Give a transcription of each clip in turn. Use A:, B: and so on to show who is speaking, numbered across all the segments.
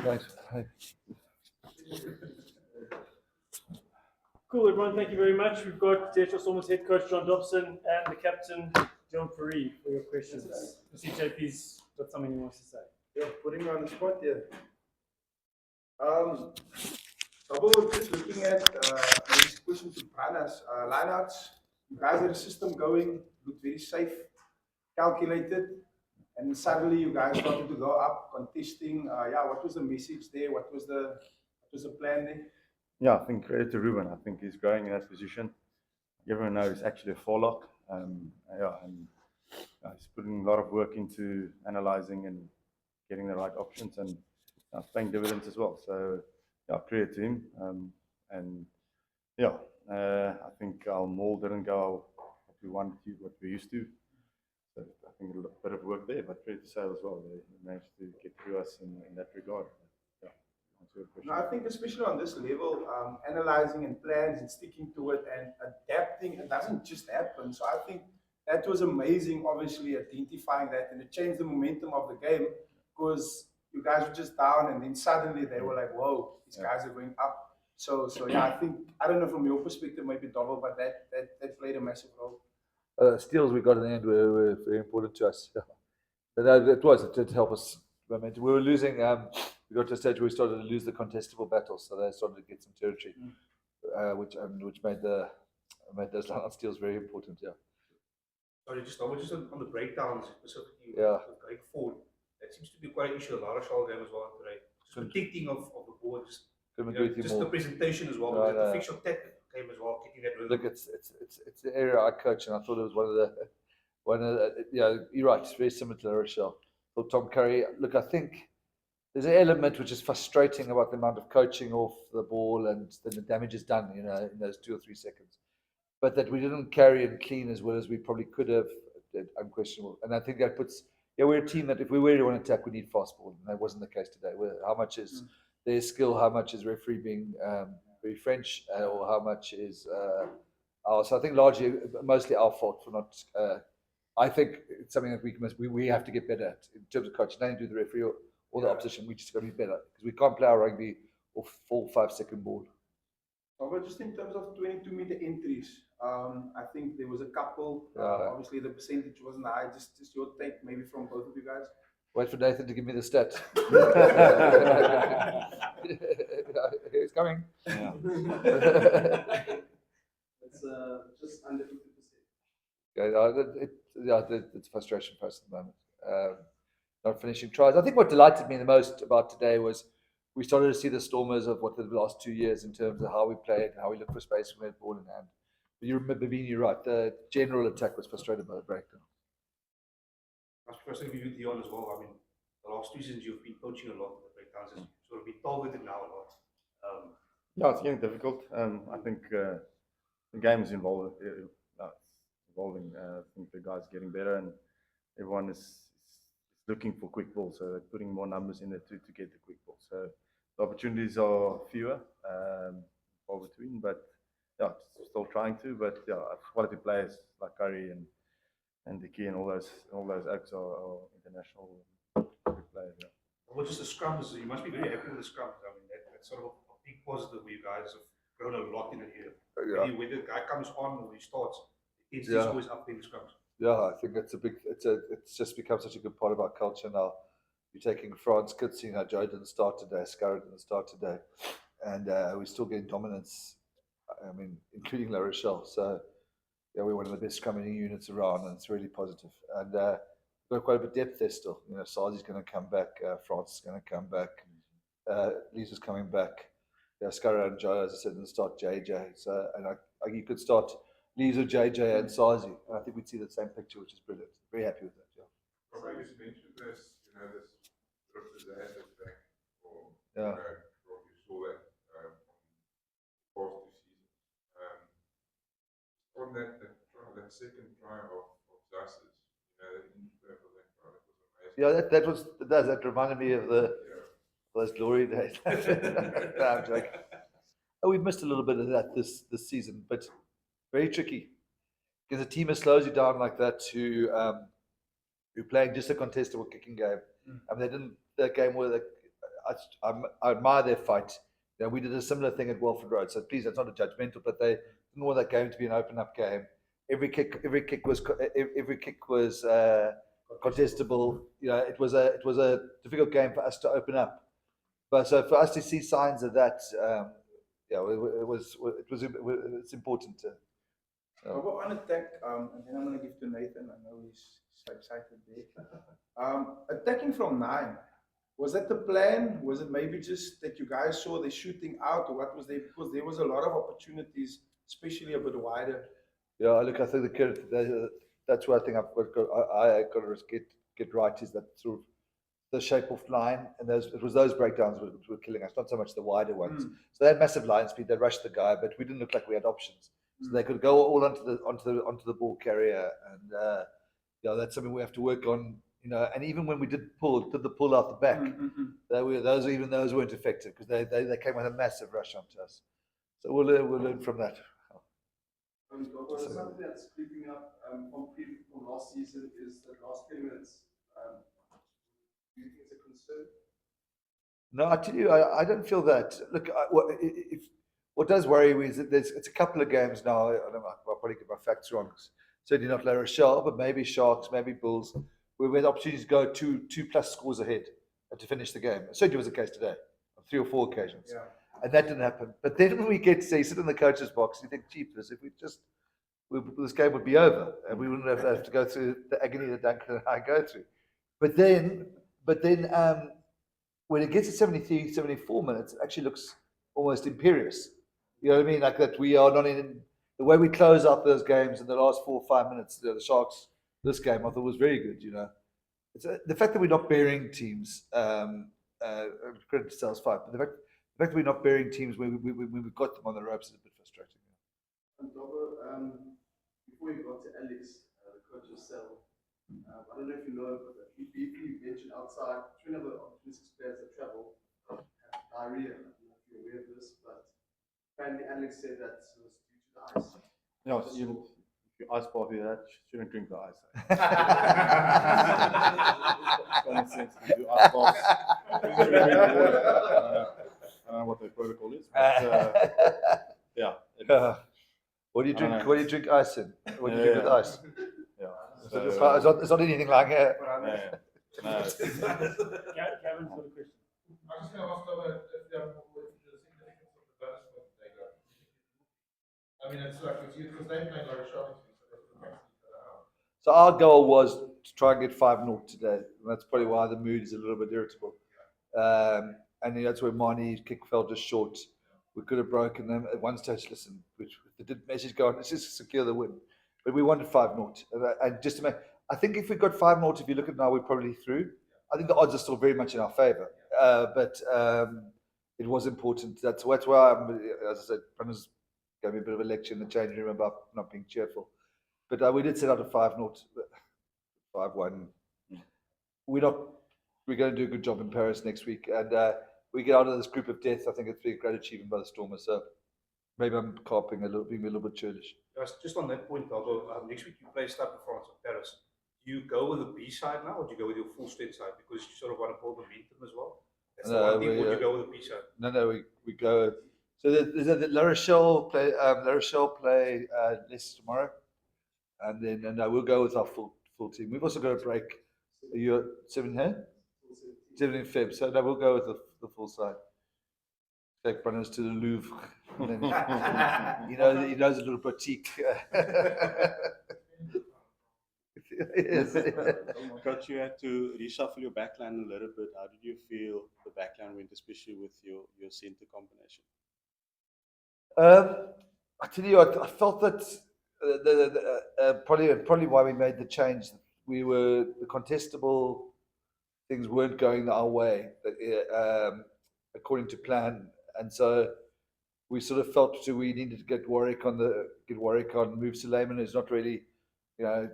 A: Right.
B: Cool, everyone. Thank you very much. We've got DHL Stormers head coach John Dobson and the captain John Fourie for your questions. I see JP's got something he wants to say.
C: Yeah, putting me on the spot here. Double just looking at this question to Prana's lineouts. You guys had a system going, looked very safe, calculated, and suddenly you guys started to go up, contesting. What was the message there? What was the plan there?
D: Yeah, I think credit to Ruben. I think he's growing in that position. Everyone knows he's actually a forelock. He's putting a lot of work into analyzing and getting the right options, and it's paying dividends as well. So, credit to him. I think our maul didn't go what we wanted to, what we used to. So I think a bit of work there, but credit to Sale as well. They managed to get through us in that regard.
C: No, I think especially on this level, analyzing and plans and sticking to it and adapting, it doesn't just happen. So I think that was amazing, obviously, identifying that, and it changed the momentum of the game because you guys were just down and then suddenly they were like, whoa, these guys are going up. So I think, I don't know from your perspective, maybe double, but that played a massive role.
A: Steals we got in the end were very important to us. But it did help us. We were losing. We got to a stage where we started to lose the contestable battles, so they started to get some territory, which made those line steals very important. Yeah.
E: Sorry, just on the breakdowns specifically.
A: Yeah.
E: Going forward, that seems to be quite an issue in the Larashal game as well today. Just protecting of the board, just the presentation as well. The fixture tactic came as well, getting that rhythm.
A: Look, it's the area I coach, and I thought it was one of the you're right. It's very similar to Larashal. For Tom Curry, look, I think there's an element which is frustrating about the amount of coaching off the ball and the damage is done, in those 2 or 3 seconds. But that we didn't carry and clean as well as we probably could have, unquestionable. And I think that puts, we're a team that if we really want to attack, we need fast ball. And that wasn't the case today. How much is their skill? How much is referee being very French? Or how much is ours? So I think mostly our fault for not. I think it's something that we have to get better at in terms of coaching. Don't do the referee or the opposition. We just got to be better because we can't play our rugby off 4 or 5 second ball.
C: But just in terms of 22-meter entries, I think there was a couple. Obviously, the percentage wasn't high. Just your take, maybe from both of you guys.
A: Wait for Nathan to give me the stat. He's coming.
F: Yeah. It's just under 50%.
A: It's frustration for us at the moment. Not finishing tries. I think what delighted me the most about today was we started to see the Stormers of what the last 2 years in terms of how we played, how we looked for space when we had ball in hand. But you remember being right. The general attack was frustrated by the breakdown.
E: I was personally with Dion as well. I mean, the last 2 seasons you've been coaching a lot. The breakdowns has sort of been targeted now a lot.
D: It's getting difficult. I think the game is evolving. I think the guys are getting better, and everyone is looking for quick balls, so they're putting more numbers in there to get the quick ball. So the opportunities are fewer, far between, but still trying to. But quality players like Curry and Dicky and all those acts are international players. Yeah.
E: Well, just the scrums, you must be very happy with the scrums. I mean, that's sort of a big positive where you guys have grown a lot in the year. When the guy comes on or he starts, it's always up in the scrums.
A: Yeah, I think it's just become such a good part of our culture now. You're taking France Kids, Joe didn't start today, Scarra didn't start today, and we're still getting dominance. I mean, including La Rochelle. So, we're one of the best scrumming units around, and it's really positive. And we've got quite a bit of depth there still. Sazi's going to come back, France is going to come back, Lisa's coming back. Scarra and Joe, as I said, didn't start JJ. So, and you could start Lisa, JJ, and Sazi. And I think we'd see the same picture, which is brilliant. Very happy with that.
G: Probably just mentioned this, this sort of disaster back for
A: Yeah.
G: you saw that from past 2 seasons. On that second try of Zas's, the interplay for that try, that was amazing.
A: That reminded me of those glory days. No, I'm joking. We've missed a little bit of that this season, but very tricky because a team that slows you down like that who playing just a contestable kicking game. I mean, they didn't that game where I admire their fight. You know, we did a similar thing at Welford Road. So please, that's not a judgmental, but they didn't want that game to be an open-up game. Every kick was contestable. You know, it was a difficult game for us to open up. But so for us to see signs of that, it's important to.
C: I'll go on attack, and then I'm going to give to Nathan. I know he's so excited there. Attacking from 9. Was that the plan? Was it maybe just that you guys saw the shooting out, or what was there? Because there was a lot of opportunities, especially a bit wider.
A: Yeah, look, I think that's what I think I've got to get right, is that sort of the shape of line, and it was those breakdowns which were killing us, not so much the wider ones. So they had massive line speed, they rushed the guy, but we didn't look like we had options. So they could go all onto the ball carrier, and that's something we have to work on. You know, and even when we did the pull out the back, those weren't effective because they came with a massive rush onto us. So we'll learn from that.
F: Something that's creeping up from last season is the last 10 minutes. Do you think it's a concern?
A: No, I tell you, I don't feel that. Look, what does worry me is that it's a couple of games now. I don't know, I'll probably get my facts wrong. Certainly not La Rochelle, but maybe Sharks, maybe Bulls, where we had opportunities to go two plus scores ahead to finish the game. It certainly was the case today on 3 or 4 occasions. Yeah. And that didn't happen. But then when we get to say, sit in the coach's box, you think, jeepers, if this game would be over and we wouldn't have to go through the agony that Duncan and I go through. But then when it gets to 73, 74 minutes, it actually looks almost imperious. You know what I mean? Like that we are not in the way we close out those games in the last 4 or 5 minutes. The Sharks, this game, I thought was very good. You know, it's the fact that we're not bearing teams. Credit to sales fight, but the fact that we're not bearing teams when we've got them on the ropes is a bit frustrating.
F: And Dobbo, before you got to Alex, the coach yourself, I don't know if you know, but you briefly mentioned outside 2 of the 26 players that travel have diarrhea. I don't know if you're aware of this, but apparently Alex said that it was due to the ice.
D: Yeah, so if you ice party that, shouldn't drink the ice. Common sense. You do ice baths. I don't know what the protocol is, but yeah.
A: What do you drink? What do you drink ice in? What do you drink with ice?
D: Yeah.
A: So it's not anything like it.
B: Gavin's got a question.
G: I was just going to ask about if the significance of the bonus point they got. I mean, it's like it's because they played a lot of shopping, so they could cancel each other out.
A: So our goal was to try and get 5-0 today. And that's probably why the mood is a little bit irritable. And that's where Marnie's kick fell just short. We could have broken them at one stage. Listen, which they did message go on, let's just secure the win. But we wanted 5-0. And just to make, I think if we got 5-0, if you look at it now, we're probably through. I think the odds are still very much in our favour. But it was important. That's why, as I said, Brenner's gave me a bit of a lecture in the changing room about not being cheerful. But we did set out a 5-0, 5-1. We're going to do a good job in Paris next week. And we get out of this group of death. I think it's been a great achievement by the Stormers. So maybe I'm being a little bit churlish.
E: Just on that point, although next week you play Stade de France in Paris, do you go with the B side now, or do you go with your full strength side because you sort of want to pull the momentum as well? That's the one thing. Or do you go with the B side?
A: No, we go. So there's La Rochelle play. Leicester tomorrow, and then we'll go with our full team. We've also got a break. You're 7 here, 7 in Feb. So no, we'll go with the full side. Take Brennan's to the Louvre. And then, he knows a little boutique.
H: Coach, you had to reshuffle your backline a little bit. How did you feel the backline went, especially with your centre combination?
A: I tell you, I felt that probably why we made the change. The contestable things weren't going our way according to plan, and so we sort of felt we needed to get Warwick on, move Suleiman, who's not really,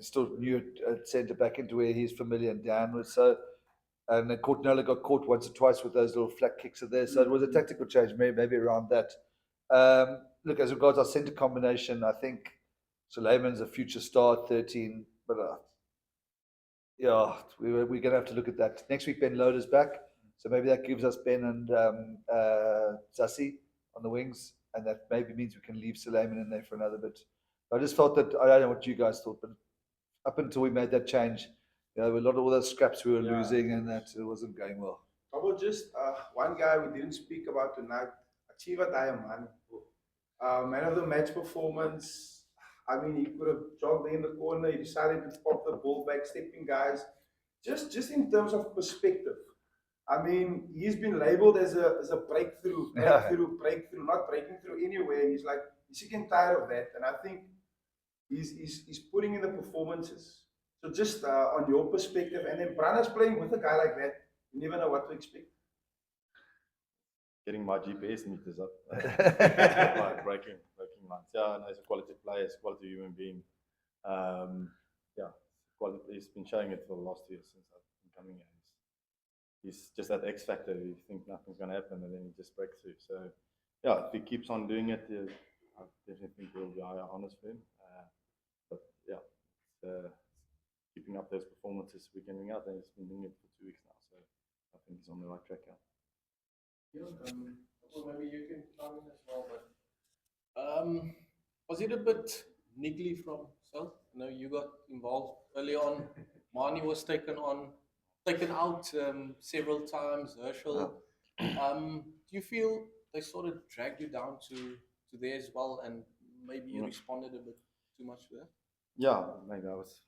A: still new at centre back into where he's familiar and downwards. So, and then Nola got caught once or twice with those little flat kicks of there. So it was a tactical change, maybe around that. Look, as regards our centre combination, I think Suleiman's a future star at 13, but we're going to have to look at that. Next week, Ben Loader's back, So maybe that gives us Ben and Zassi on the wings, and that maybe means we can leave Suleiman in there for another bit. I just felt that, I don't know what you guys thought, but up until we made that change, a lot of all those scraps we were losing, and that it wasn't going well.
C: How about just one guy we didn't speak about tonight, Achieva Diamond. Man of the match performance. I mean, he could have jogged in the corner. He decided to pop the ball back, stepping guys. Just in terms of perspective. I mean, he's been labeled as a breakthrough, not breaking through anywhere. He's like, he's sick and tired of that. And I think he's putting in the performances. So just on your perspective, and then Brana's playing with a guy like that, you never know what to expect.
D: Getting my GPS meters up. Like breaking lines. Yeah, no, he's a quality player, he's a quality human being. He's been showing it for the last 2 years since I've been coming here. He's just that X factor. You think nothing's going to happen, and then he just breaks through. So, yeah, if he keeps on doing it, I definitely think we'll be honest for him. But yeah, keeping up those performances week in, week out, and he's been doing it for 2 weeks now. So I think he's on the right track now.
I: Well, maybe you can come in as well, but was it a bit niggly from South? I know you got involved early on. Mani was taken out several times. Herschel. Do you feel they sort of dragged you down to there as well, and maybe you responded a bit too much to that?
D: Yeah, maybe I was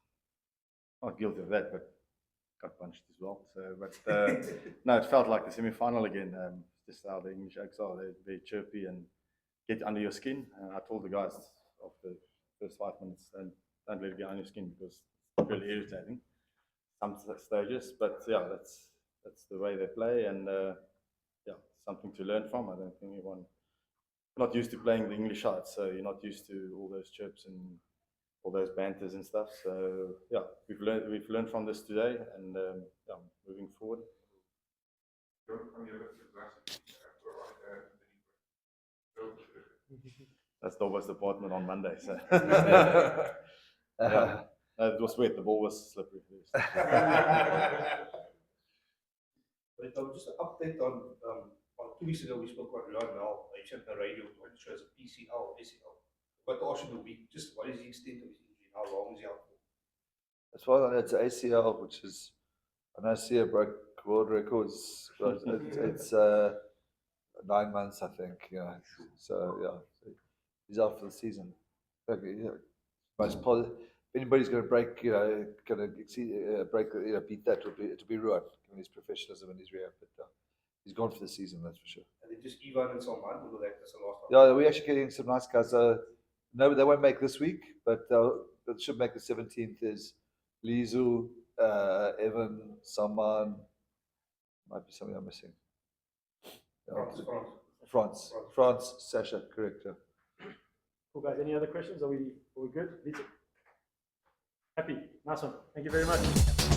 D: not guilty of that, but got punched as well. So, but no, it felt like the semi-final again. Just how the English acts are, they're very chirpy and get under your skin. I told the guys after the first 5 minutes, don't let it get under your skin because it's really irritating some stages. But yeah, that's the way they play, and yeah, something to learn from. I don't think anyone not used to playing the English side, so you're not used to all those chirps and all those banters and stuff. So yeah, we've learned from this today, and yeah, moving forward. That's Dobson's department on Monday. So yeah, it was wet. The ball was slippery.
E: But just an update on 2 weeks ago we spoke about Leon now. You said the radio it shows a PCL, ACL. But also the week, just what is the extent of his injury? How long is he out for?
A: As far as I know, it's ACL, which is, I know Sia broke world records, but it's 9 months, I think. Yeah. So yeah, he's out for the season. Most positive. If anybody's going to break, going to break, beat that, it'll be Ruan, given his professionalism and his rehab. But he's gone for the season, that's for sure.
E: And then just Ivan and Salman, who that's the last one.
A: Yeah, we're actually getting some nice guys. No, they won't make this week, but they should make the 17th. Is Lizu, Evan, Salman. Might be something I'm missing. France, Sasha, correct. Yeah.
B: Cool, guys. Any other questions? Are we good? Happy. Nice one. Thank you very much.